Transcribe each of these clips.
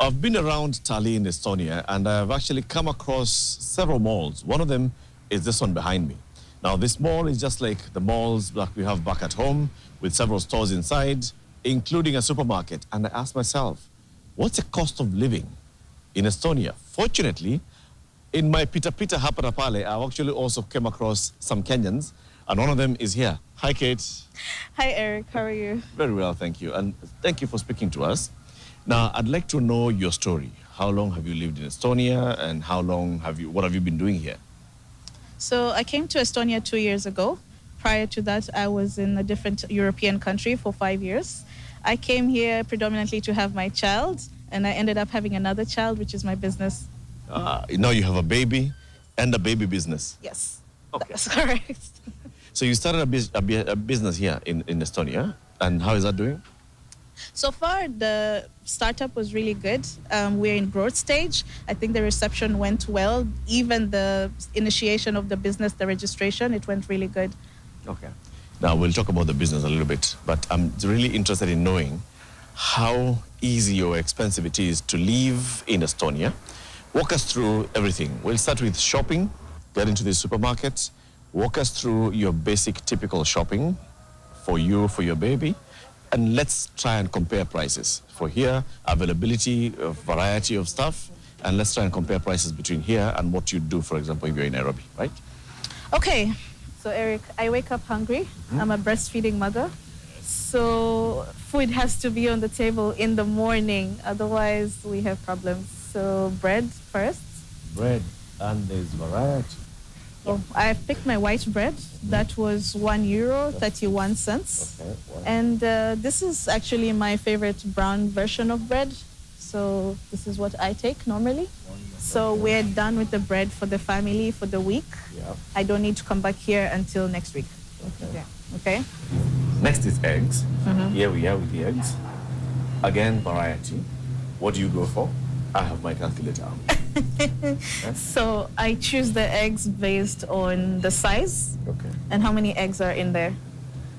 I've been around Tallinn, Estonia, and I've actually come across several malls. One of them is this one behind me. Now, this mall is just like the malls that we have back at home, with several stores inside, including a supermarket. And I asked myself, what's the cost of living in Estonia? Fortunately, in my pita hapa na pale, I've actually also came across some Kenyans, and one of them is here. Hi, Cate. Hi, Eric. How are you? Very well, thank you. And thank you for speaking to us. Now, I'd like to know your story. How long have you lived in Estonia, and what have you been doing here? So I came to Estonia 2 years ago. Prior to that, I was in a different European country for 5 years. I came here predominantly to have my child, and I ended up having another child, which is my business. Now you have a baby and a baby business. Yes, okay. That's correct. So you started a business here in Estonia, and how is that doing? So far, the startup was really good. We're in growth stage. I think the reception went well. Even the initiation of the business, the registration, it went really good. Okay. Now, we'll talk about the business a little bit, but I'm really interested in knowing how easy or expensive it is to live in Estonia. Walk us through everything. We'll start with shopping, get into the supermarket, walk us through your basic, typical shopping for you, for your baby, and let's try and compare prices. For here, availability, a variety of stuff, and let's try and compare prices between here and what you do, for example, if you're in Nairobi, right? Okay. So, Eric, I wake up hungry. I'm a breastfeeding mother. So food has to be on the table in the morning. Otherwise, we have problems. So bread first. Bread, and there's variety. Oh, I picked my white bread. That was €1.31. Okay. Wow. And this is actually my favorite brown version of bread. So this is what I take normally. So we're done with the bread for the family for the week. Yeah. I don't need to come back here until next week. Okay. Okay. Next is eggs. Here we are with the eggs. Again, variety. What do you go for? I have my calculator. So I choose the eggs based on the size and how many eggs are in there.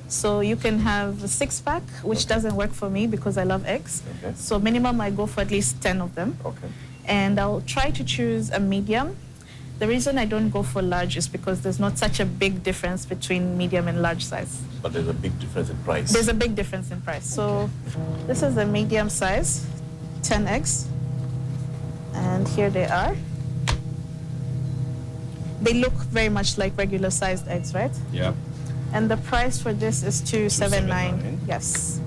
So you can have a 6-pack, which doesn't work for me because I love eggs. Okay. So minimum, I go for at least 10 of them. Okay. And I'll try to choose a medium. The reason I don't go for large is because there's not such a big difference between medium and large size. But there's a big difference in price. There's a big difference in price. So this is a medium size, 10 eggs. And here they are. They look very much like regular sized eggs, right? Yeah. And the price for this is $2.79. Yes.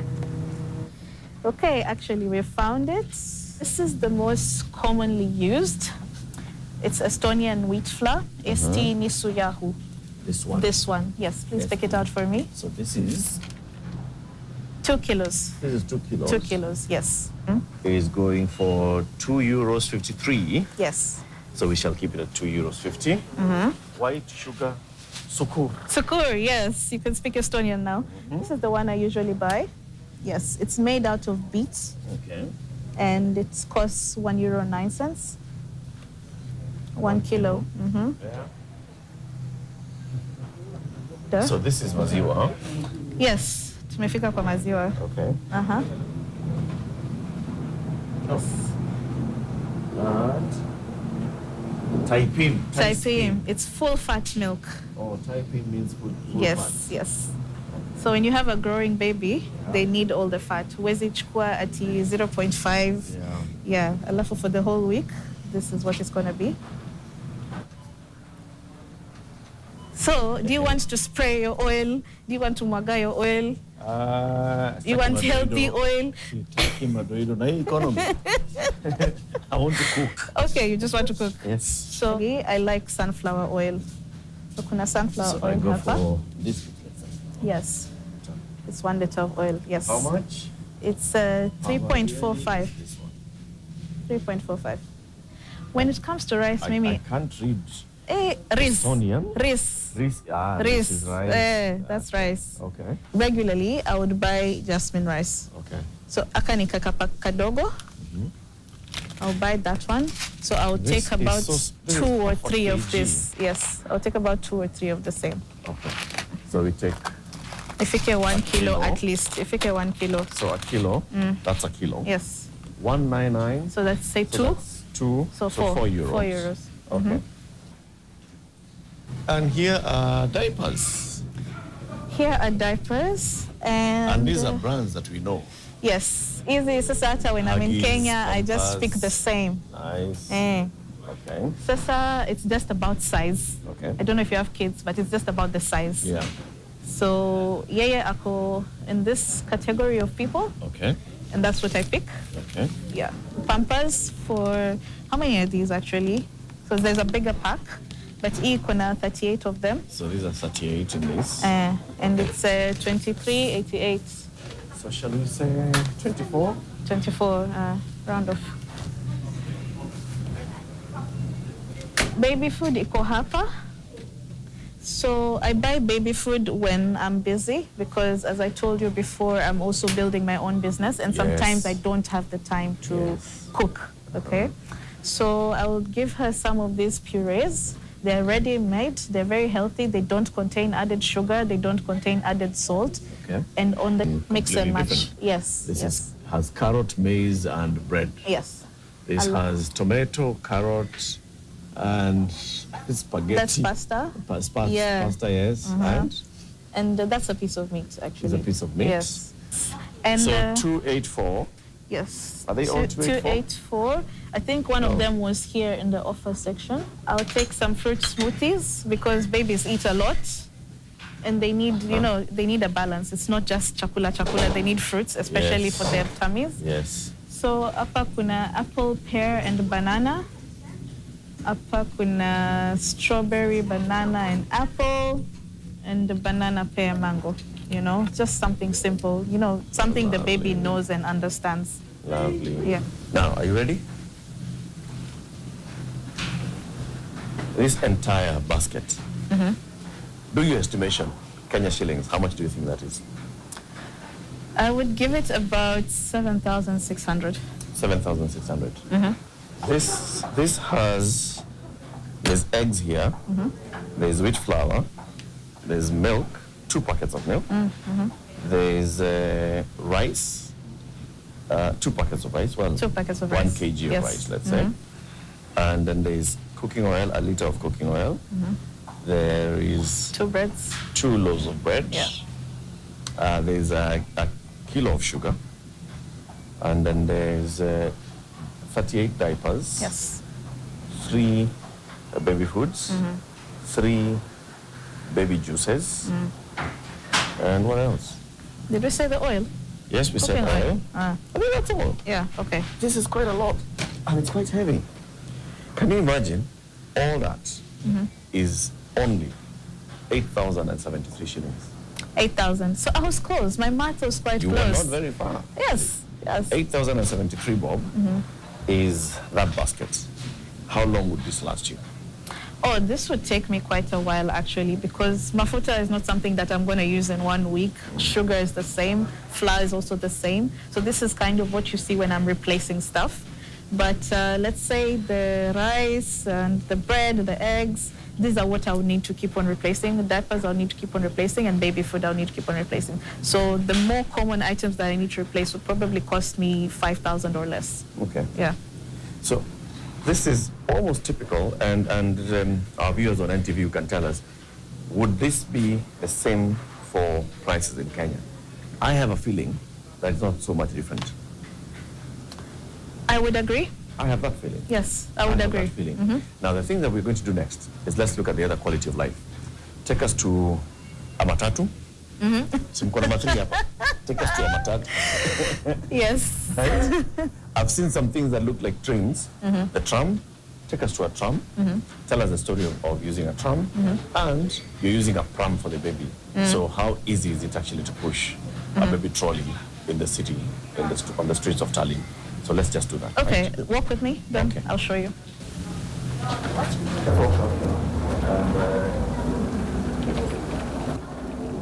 Okay, actually we found it. This is the most commonly used. It's Estonian wheat flour, Esti Nisuyahu. This one? This one, yes. Please take it out for me. So this is? 2 kilos. This is 2 kilos? 2 kilos, yes. It is going for €2.53. Yes. So we shall keep it at €2.50. White sugar, sukur. Sukur, yes. You can speak Estonian now. This is the one I usually buy. Yes, it's made out of beets. Okay. And it costs €1.09. 1 kilo. Yeah. So this is maziwa, huh? Yes, tumefika kwa maziwa. Okay. Taipim. Taipim. It's full fat milk. Oh, taipim means full Yes, fat. yes. So when you have a growing baby, they need all the fat. Huwezi chukua ati 0.5. Yeah, alafu for the whole week, this is what it's going to be. So, do you want to spray your oil? Do you want to mwaga your oil? You want healthy oil? I want to cook. Okay, you just want to cook? Yes. So, I like sunflower oil. So, kuna sunflower oil I go hapa? for this. Yes. It's 1 liter of oil, yes. How much? It's 3.45. 3.45. When it comes to rice, Mimi... I can't read. Rice. Estonian? Rice. Rice. Rice. This is rice. That's rice. Okay. Regularly, I would buy jasmine rice. Okay. So, aka ni kakapak kadogo. I'll buy that one. So, I'll take about 2 or 3 of this. Yes, I'll take about 2 or 3 of the same. Okay. So, we take... If you get 1 kilo at least. If you get 1 kilo. So, a kilo, that's a kilo. Yes. 199. So let's say So two. that's two. So 4 euros. 4 euros. Okay. And here are diapers. Here are diapers. And these are brands that we know. Yes. Easy. Sasa, when I'm in Huggies, Kenya, I just Pampers. speak the same. Nice. Eh. Okay. Sasa, it's just about size. Okay. I don't know if you have kids, but it's just about the size. Yeah. So, yeye ako in this category of people, Okay. and that's what I pick. Okay. Yeah. Pampers for, how many are these actually? So there's a bigger pack, but kuna 38 of them. So these are 38 in this. And it's 23.88. So shall we say 24? 24, round off. Baby food iko hapa. So I buy baby food when I'm busy because, as I told you before, I'm also building my own business, and sometimes I don't have the time to cook, okay? So I will give her some of these purees. They're ready-made, they're very healthy, they don't contain added sugar, they don't contain added salt. Okay. And on the mix and match. Different. Yes. This has carrot, maize, and bread. Yes. This has tomato, carrot, and spaghetti. That's pasta. Pasta, yes. And that's a piece of meat, actually. It's a piece of meat. Yes. And so 284. yes. Are they all 284? I think one of them was here in the offer section. I'll take some fruit smoothies because babies eat a lot. And they need, you know, they need a balance. It's not just chakula. They need fruits, especially for their tummies. Yes. So, apa kuna apple, pear, and banana. Apa kuna strawberry, banana, and apple. And the banana, pear, mango. You know, just something simple. You know, something the baby knows and understands. Lovely. Yeah. Now, are you ready? This entire basket. Do your estimation, Kenya shillings. How much do you think that is? I would give it about 7,600. 7,600. This has, there's eggs here, there's wheat flour, there's milk, 2 packets of milk, there's rice, 2 packets of rice, 2 packets of 1 rice. kg of rice, let's say. And then there's cooking oil, a liter of cooking oil. There is 2 breads. 2 loaves of bread. Yeah. There's a kilo of sugar. And then there's 38 diapers. Yes. 3 baby foods. 3 baby juices. And what else? Did we say the oil? Yes, we said Cooking oil. I think that's all. Yeah, okay. This is quite a lot. And it's quite heavy. Can you imagine? All that is only 8,073 shillings. 8,000. So I was close. My math was quite You close. were not very far. Yes, yes. 8,073 bob is that basket. How long would this last you? Oh, this would take me quite a while, actually, because mafuta is not something that I'm going to use in 1 week. Sugar is the same. Flour is also the same. So this is kind of what you see when I'm replacing stuff. But let's say the rice and the bread, the eggs, these are what I'll need to keep on replacing. The diapers I'll need to keep on replacing, and baby food I'll need to keep on replacing. So the more common items that I need to replace would probably cost me 5,000 or less. Okay. Yeah. So this is almost typical, and our viewers on NTV can tell us, would this be the same for prices in Kenya? I have a feeling that it's not so much different. I would agree. I have that feeling. Yes, I would agree. That feeling. Now, the thing that we're going to do next is let's look at the other quality of life. Take us to a matatu. Take us to a matatu. Yes. Right? I've seen some things that look like trains. The tram. Take us to a tram. Tell us the story of using a tram. And you're using a pram for the baby. So how easy is it actually to push a baby trolley in the city, on the streets of Tallinn? So let's just do that. Okay, right? walk with me, then Okay. I'll show you.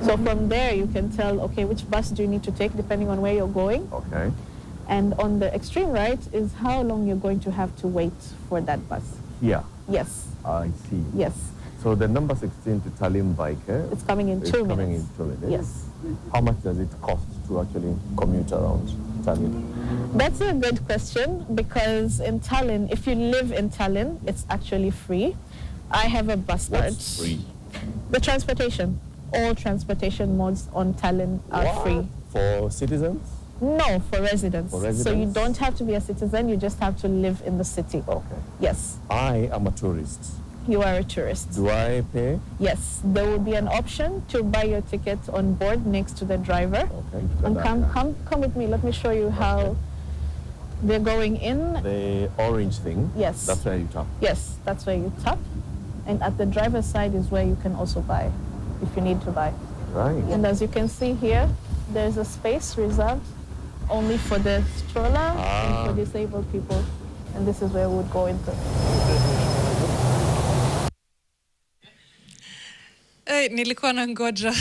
So from there, you can tell, okay, which bus do you need to take depending on where you're going. Okay. And on the extreme right is how long you're going to have to wait for that bus. Yeah, Yes, I see. yes. So the number 16 to Tallinn bike, It's coming in 2 minutes. coming in 2 minutes. Yes. How much does it cost to actually commute around? Tallinn? That's a good question, because in Tallinn, if you live in Tallinn, it's actually free. I have a bus card. What's free? The transportation. All transportation modes on Tallinn are free. For citizens? No, for residents. For residents? So you don't have to be a citizen, you just have to live in the city. Okay. Yes. I am a tourist. You are a tourist. Do I pay? Yes. There will be an option to buy your ticket on board next to the driver. Okay. And come with me. Let me show you how they're going in. The orange thing? Yes. That's where you tap? Yes, that's where you tap. And at the driver's side is where you can also buy, if you need to buy. Right. And as you can see here, there's a space reserved only for the stroller and for disabled people. And this is where we would go into. Nilikuwa nangoja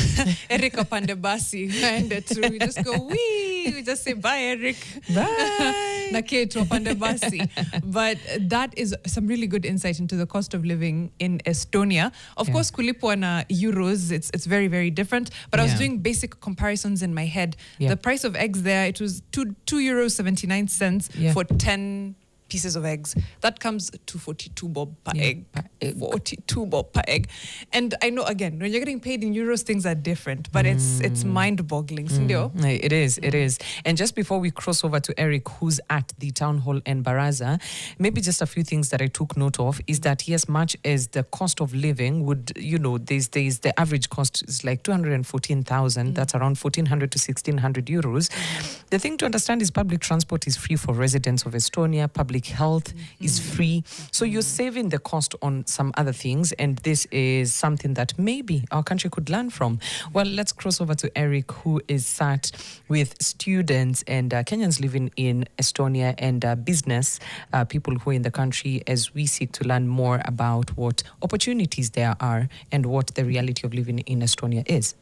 Eric apande basi aende tu. We just go wee. We just say bye, Eric. Bye. Na Cate apande basi. But that is some really good insight into the cost of living in Estonia. Of course, kulipwa na euros, it's very, very different. But I was doing basic comparisons in my head. The price of eggs there, it was €2.79 for 10 pieces of eggs. That comes to 42 bob per egg. 42 bob per egg. And I know, again, when you're getting paid in euros, things are different, but it's mind-boggling. It is. And just before we cross over to Eric, who's at the town hall in Baraza, maybe just a few things that I took note of is that, yes, much as the cost of living would, these days, the average cost is like 214,000. That's around 1,400 to 1,600 euros. The thing to understand is public transport is free for residents of Estonia. Public health is free. So you're saving the cost on some other things, and this is something that maybe our country could learn from. Well, let's cross over to Eric, who is sat with students and Kenyans living in Estonia and business people who are in the country, as we seek to learn more about what opportunities there are and what the reality of living in Estonia is.